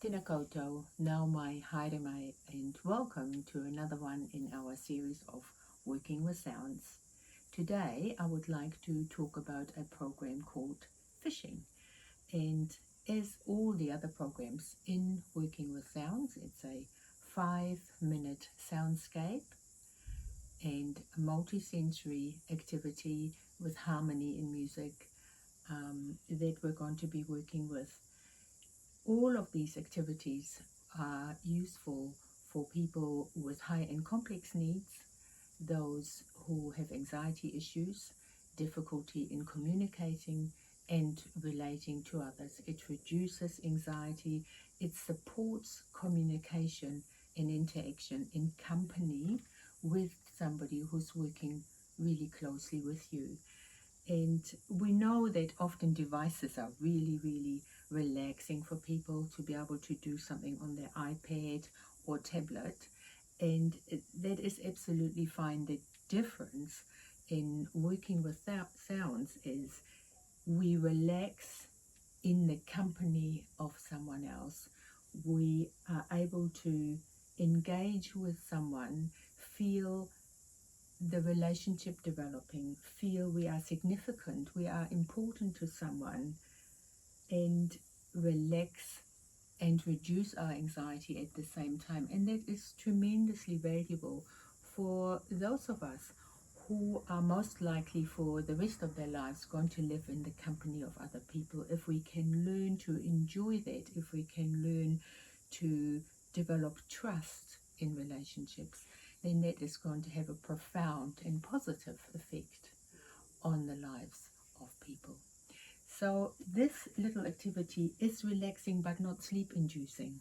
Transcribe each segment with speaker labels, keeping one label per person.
Speaker 1: Tēnā koutou, nau mai, haere mai, and welcome to another one in our series of Working with Sounds. Today I would like to talk about a program called Fishing. And as all the other programs in Working with Sounds, it's a 5-minute soundscape and a multi-sensory activity with harmony in music that we're going to be working with. All of these activities are useful for people with high and complex needs, those who have anxiety issues, difficulty in communicating and relating to others. It reduces anxiety, it supports communication and interaction in company with somebody who's working really closely with you. And we know that often devices are really relaxing for people to be able to do something on their iPad or tablet. And that is absolutely fine. The difference in working with sounds is we relax in the company of someone else. We are able to engage with someone, feel the relationship developing, feel we are significant, we are important to someone, and relax and reduce our anxiety at the same time. And that is tremendously valuable for those of us who are most likely for the rest of their lives going to live in the company of other people. If we can learn to enjoy that, if we can learn to develop trust in relationships, then that is going to have a profound and positive effect on the lives of people. So this little activity is relaxing but not sleep inducing.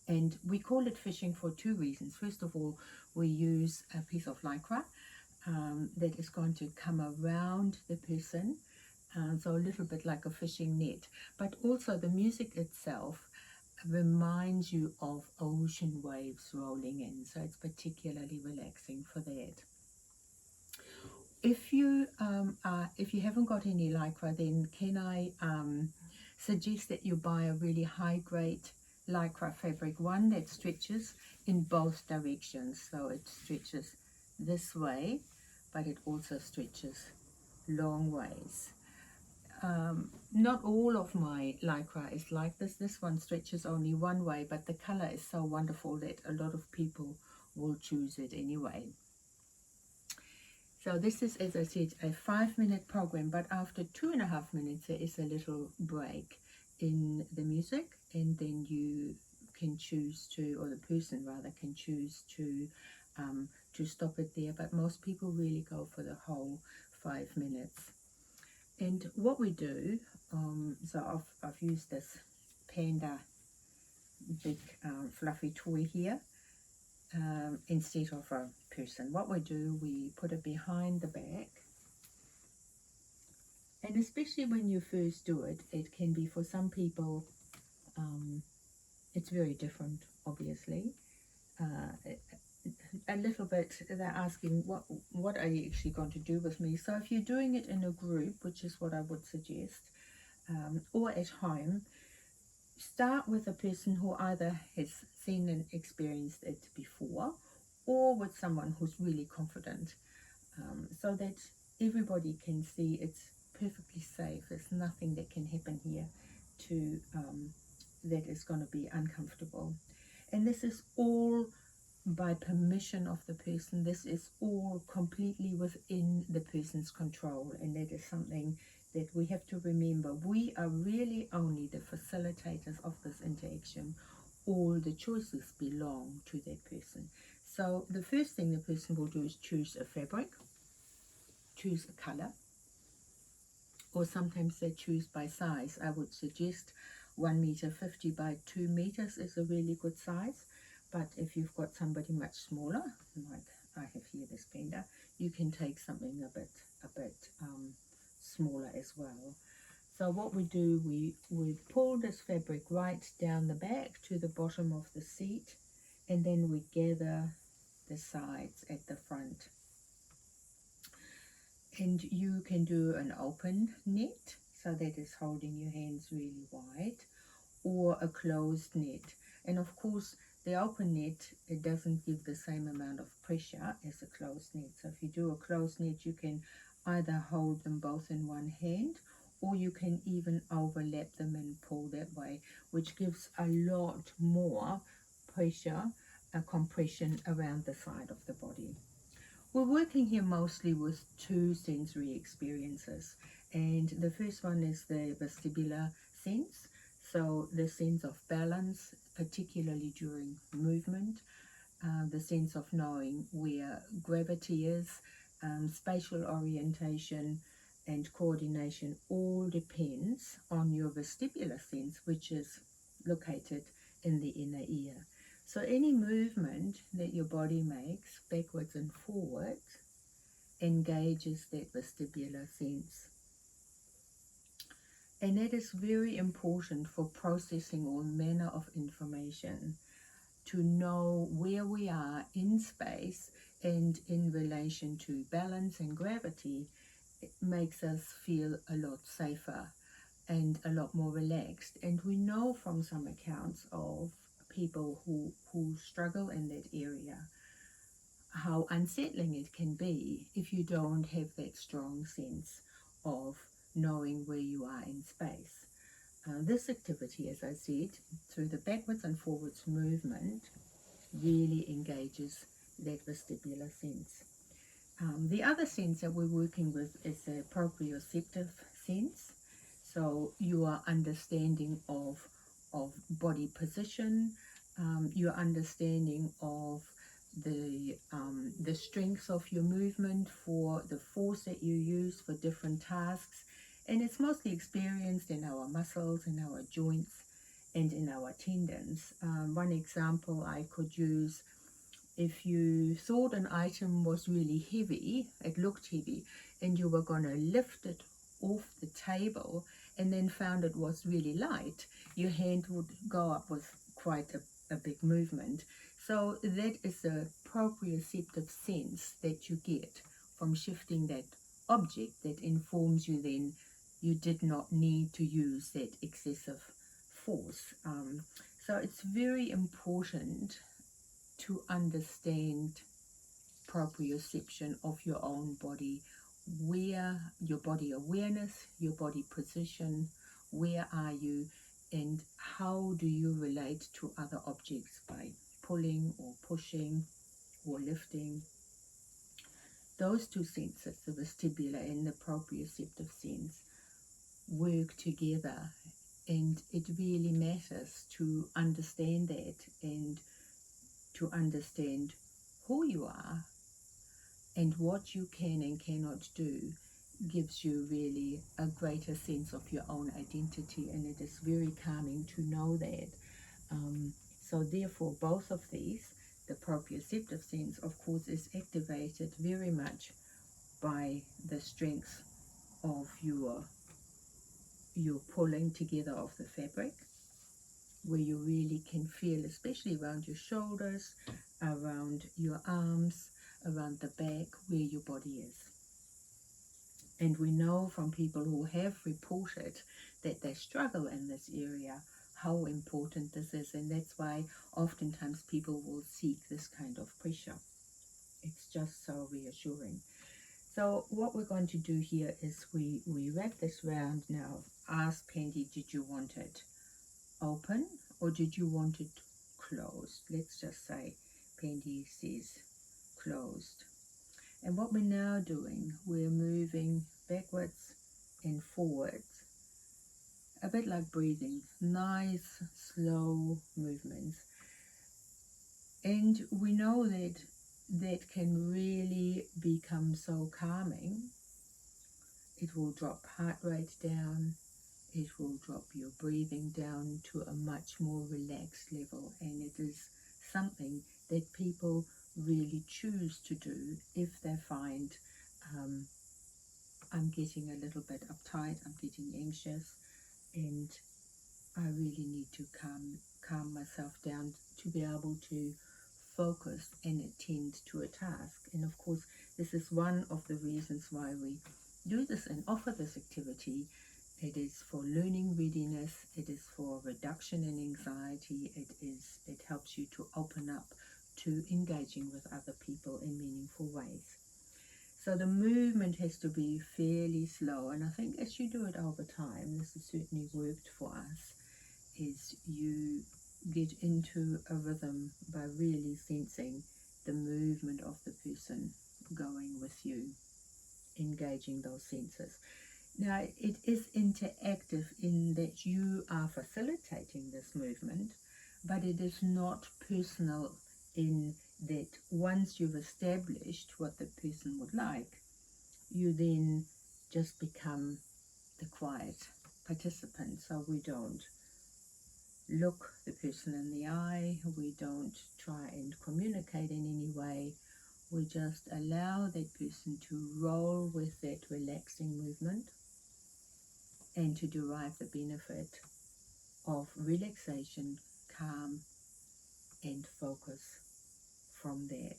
Speaker 1: And we call it fishing for two reasons. First of all, we use a piece of lycra that is going to come around the person, so a little bit like a fishing net. But also the music itself reminds you of ocean waves rolling in, so it's particularly relaxing for that. If you haven't got any lycra, then can I suggest that you buy a really high grade lycra fabric, one that stretches in both directions. So it stretches this way, but it also stretches long ways. Not all of my lycra is like this. This one stretches only one way, but the color is so wonderful that a lot of people will choose it anyway. So this is, as I said, a 5-minute program, but after 2.5 minutes there is a little break in the music, and then you can choose to, or the person rather can choose to stop it there. But most people really go for the whole 5 minutes. And what we do, so I've used this panda big fluffy toy here instead of a person. What we do, we put it behind the back, and especially when you first do it, it can be, for some people, it's very different, obviously. A little bit, they're asking, what are you actually going to do with me? So if you're doing it in a group, which is what I would suggest, or at home, start with a person who either has seen and experienced it before, or with someone who's really confident, so that everybody can see it's perfectly safe. There's nothing that can happen here to that is going to be uncomfortable. And this is all by permission of the person. This is all completely within the person's control, and that is something that we have to remember. We are really only the facilitators of this interaction. All the choices belong to that person. So the first thing the person will do is choose a fabric, choose a color, or sometimes they choose by size. I would suggest 1.50 meters by 2 meters is a really good size. But if you've got somebody much smaller, like I have here, this panda, you can take something a bit smaller as well. So what we do, we pull this fabric right down the back to the bottom of the seat, and then we gather the sides at the front. And you can do an open net, so that is holding your hands really wide, or a closed net. And of course, the open net, it doesn't give the same amount of pressure as a closed net. So if you do a closed net, you can either hold them both in one hand, or you can even overlap them and pull that way, which gives a lot more pressure, compression around the side of the body. We're working here mostly with two sensory experiences, and the first one is the vestibular sense, so the sense of balance, particularly during movement, the sense of knowing where gravity is, spatial orientation and coordination all depends on your vestibular sense, which is located in the inner ear. So any movement that your body makes backwards and forwards engages that vestibular sense. And that is very important for processing all manner of information, to know where we are in space and in relation to balance and gravity. It makes us feel a lot safer and a lot more relaxed. And we know from some accounts of people who struggle in that area how unsettling it can be if you don't have that strong sense of knowing where you are in space. This activity, as I said, through the backwards and forwards movement, really engages that vestibular sense. The other sense that we're working with is the proprioceptive sense. So your understanding of body position, your understanding of the strengths of your movement, for the force that you use for different tasks, and it's mostly experienced in our muscles, in our joints, and in our tendons. One example I could use: if you thought an item was really heavy, it looked heavy, and you were going to lift it off the table and then found it was really light, your hand would go up with quite a big movement. So that is a proprioceptive sense that you get from shifting that object, that informs you then you did not need to use that excessive force. So it's very important to understand proprioception of your own body, where your body awareness, your body position, where are you, and how do you relate to other objects by pulling or pushing or lifting. Those two senses, the vestibular and the proprioceptive sense, work together, and it really matters to understand that, and to understand who you are and what you can and cannot do gives you really a greater sense of your own identity, and it is very calming to know that. So therefore, both of these, the proprioceptive sense, of course, is activated very much by the strength of your pulling together of the fabric, where you really can feel, especially around your shoulders, around your arms, around the back, where your body is. And we know from people who have reported that they struggle in this area how important this is, and that's why oftentimes people will seek this kind of pressure. It's just so reassuring. So what we're going to do here is we wrap this round now. Ask Pandy, did you want it open or did you want it closed? Let's just say Pandy says closed. And what we're now doing, we're moving backwards and forwards, a bit like breathing, nice slow movements. And we know that that can really become so calming. It will drop heart rate down, it will drop your breathing down to a much more relaxed level, and it is something that people really choose to do if they find I'm getting a little bit uptight, I'm getting anxious, and I really need to calm myself down to be able to focus and attend to a task. And of course, this is one of the reasons why we do this and offer this activity, It is for learning readiness. It is for reduction in anxiety. It helps you to open up to engaging with other people in meaningful ways. So the movement has to be fairly slow, and I think as you do it over time, this has certainly worked for us, is you get into a rhythm by really sensing the movement of the person going with you, engaging those senses. Now, it is interactive in that you are facilitating this movement, but it is not personal in that once you've established what the person would like, you then just become the quiet participant. So we don't look the person in the eye, we don't try and communicate in any way. We just allow that person to roll with that relaxing movement and to derive the benefit of relaxation, calm, and focus from that.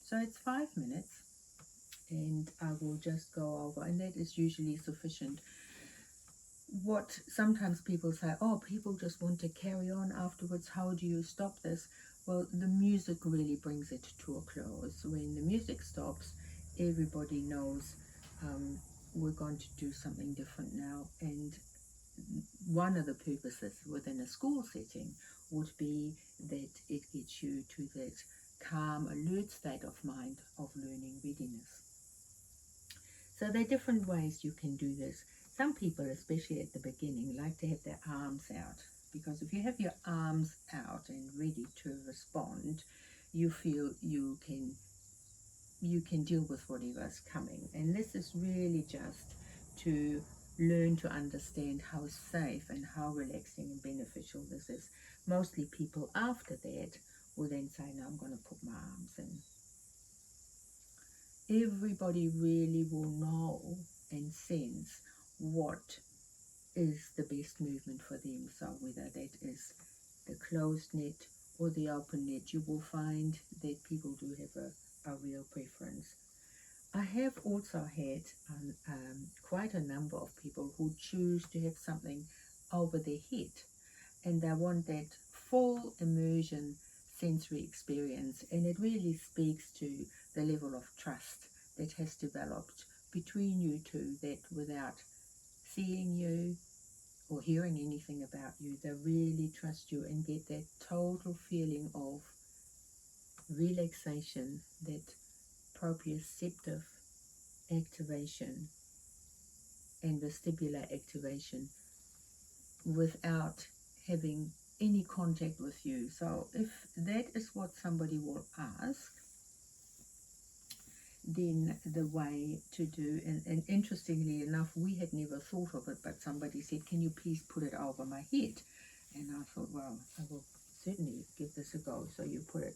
Speaker 1: So it's 5 minutes, and I will just go over, and that is usually sufficient. What sometimes people say, oh, people just want to carry on afterwards, how do you stop this? Well, the music really brings it to a close. When the music stops, everybody knows we're going to do something different now. And one of the purposes within a school setting would be that it gets you to that calm, alert state of mind of learning readiness. So there are different ways you can do this. Some people, especially at the beginning, like to have their arms out, because if you have your arms out and ready to respond, you feel you can deal with whatever's coming. And this is really just to learn to understand how safe and how relaxing and beneficial this is. Mostly people after that will then say, no, I'm going to put my arms in. Everybody really will know and sense what is the best movement for them. So whether that is the closed net or the open net, you will find that people do have a real preference. I have also had quite a number of people who choose to have something over their head, and they want that full immersion sensory experience, and it really speaks to the level of trust that has developed between you two, that without seeing you or hearing anything about you, they really trust you and get that total feeling of relaxation, that proprioceptive activation and vestibular activation without having any contact with you. So if that is what somebody will ask, then the way to do, and interestingly enough, we had never thought of it, but somebody said, can you please put it over my head? And I thought, well, I will certainly give this a go. So you put it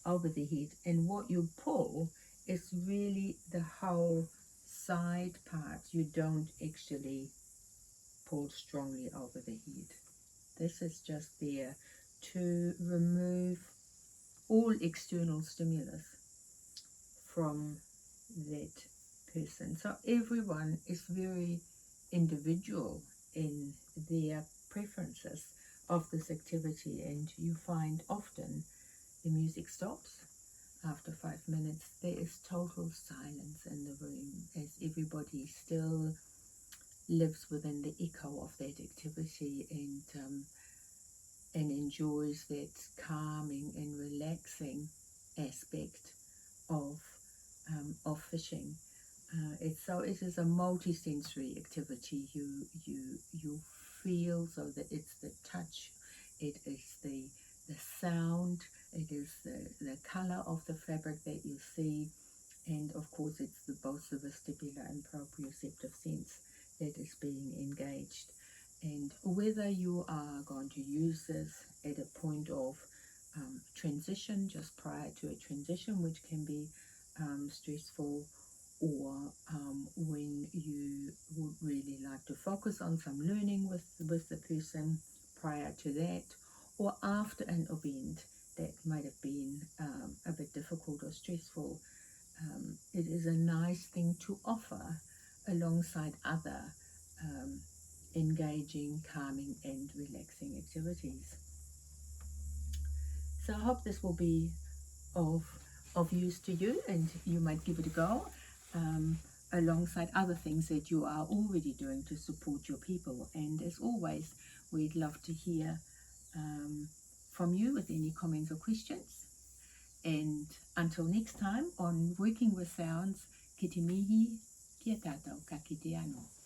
Speaker 1: over the head, and what you pull is really the whole side part. You don't actually pull strongly over the head. This is just there to remove all external stimulus from that person. So everyone is very individual in their preferences of this activity, and you find often the music stops after 5 minutes. There is total silence in the room as everybody still lives within the echo of that activity and enjoys that calming and relaxing aspect of fishing. It is a multi-sensory activity. You feel, so that it's the touch, it is the sound, it is the color of the fabric that you see, and of course it's both the vestibular and proprioceptive sense that is being engaged. And whether you are going to use this at a point of transition, just prior to a transition, which can be stressful, or when you would really like to focus on some learning with the person prior to that, or after an event that might have been a bit difficult or stressful, it is a nice thing to offer alongside other engaging, calming and relaxing activities. So I hope this will be of use to you, and you might give it a go, um, alongside other things that you are already doing to support your people. And as always, we'd love to hear from you with any comments or questions. And until next time on Working with Sounds, ki te mihi, kia tātou ka kite anō.